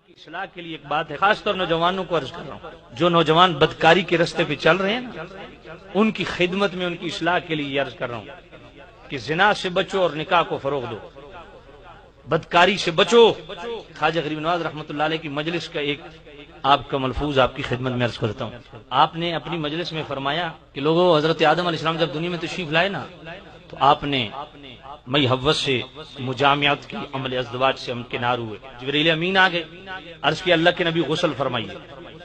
کی اصلاح کے لیے ایک بات ہے، خاص طور نوجوانوں کو عرض کر رہا ہوں، جو نوجوان بدکاری کے راستے پہ چل رہے ہیں نا، ان کی خدمت میں ان کی اصلاح کے لیے یہ عرض کر رہا ہوں کہ زنا سے بچو اور نکاح کو فروغ دو، بدکاری سے بچو۔ خواجہ غریب نواز رحمۃ اللہ علیہ کی مجلس کا ایک آپ کا ملفوظ آپ کی خدمت میں عرض کرتا ہوں۔ آپ نے اپنی مجلس میں فرمایا کہ لوگوں، حضرت آدم علیہ السلام جب دنیا میں تشریف لائے نا، تو آپ نے مئی حوت سے مجامعت کی، عمل ازدواج سے امکنار ہوئے، جبرائیل امین آ گئے، عرض کیا اللہ کے نبی غسل فرمائیے،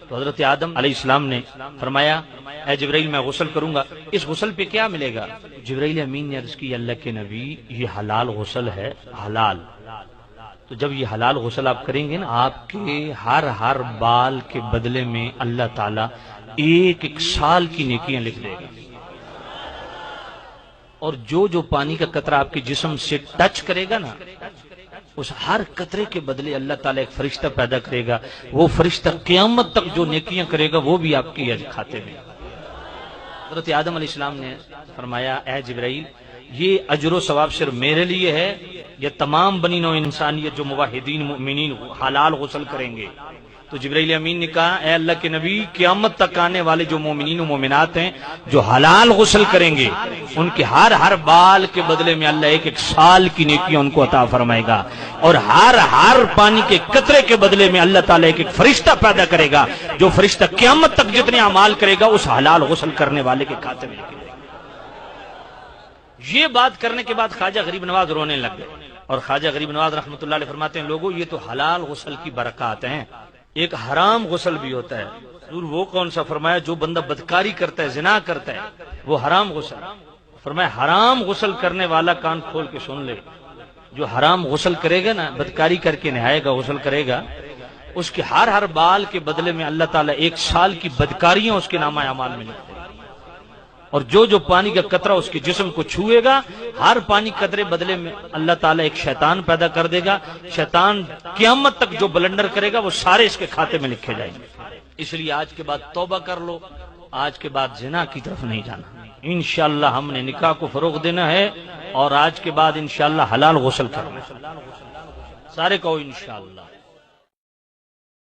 تو حضرت آدم علیہ السلام نے فرمایا اے جبرائیل میں غسل کروں گا، اس غسل پہ کیا ملے گا؟ جبرائیل امین نے عرض کی اللہ کے نبی یہ حلال غسل ہے، حلال، تو جب یہ حلال غسل آپ کریں گے نا، آپ کے ہر بال کے بدلے میں اللہ تعالیٰ ایک سال کی نیکیاں لکھ دے گا، اور جو پانی کا قطرہ آپ کے جسم سے ٹچ کرے گا نا، اس ہر قطرے کے بدلے اللہ تعالیٰ ایک فرشتہ پیدا کرے گا، وہ فرشتہ قیامت تک جو نیکیاں کرے گا وہ بھی آپ کی کھاتے میں۔ حضرت آدم علیہ السلام نے فرمایا اے جبرائیل یہ اجر و ثواب صرف میرے لیے ہے یا تمام بنی نوع انسانیت جو موحدین مؤمنین حلال غسل کریں گے؟ تو جبرائیل امین نے کہا اے اللہ کے نبی قیامت تک آنے والے جو مومنین و مومنات ہیں جو حلال غسل کریں گے، ان کے ہر بال کے بدلے میں اللہ ایک سال کی نیکی ان کو عطا فرمائے گا، اور ہر پانی کے قطرے کے بدلے میں اللہ تعالیٰ ایک فرشتہ پیدا کرے گا، جو فرشتہ قیامت تک جتنے اعمال کرے گا اس حلال غسل کرنے والے کے کھاتے میں لکھے گا۔ یہ بات کرنے کے بعد خواجہ غریب نواز رونے لگ گئے، اور خواجہ غریب نواز رحمۃ اللہ علیہ فرماتے ہیں لوگوں یہ تو حلال غسل کی برکات ہیں، ایک حرام غسل بھی ہوتا ہے۔ حضور وہ کون سا؟ فرمایا جو بندہ بدکاری کرتا ہے، زنا کرتا ہے، وہ حرام غسل۔ فرمایا حرام غسل کرنے والا کان کھول کے سن لے، جو حرام غسل کرے گا نا، بدکاری کر کے نہائے گا، غسل کرے گا، اس کے ہر بال کے بدلے میں اللہ تعالیٰ ایک سال کی بدکاریاں اس کے نامہ اعمال میں لکھ دے گا، اور جو پانی کا قطرہ اس کے جسم کو چھوئے گا، ہر پانی قطرے بدلے میں اللہ تعالیٰ ایک شیطان پیدا کر دے گا، شیطان قیامت تک جو بلنڈر کرے گا وہ سارے اس کے کھاتے میں لکھے جائیں گے۔ اس لیے آج کے بعد توبہ کر لو، آج کے بعد زنا کی طرف نہیں جانا، انشاءاللہ ہم نے نکاح کو فروغ دینا ہے، اور آج کے بعد انشاءاللہ حلال غسل کرنا ہے، سارے کہو انشاءاللہ۔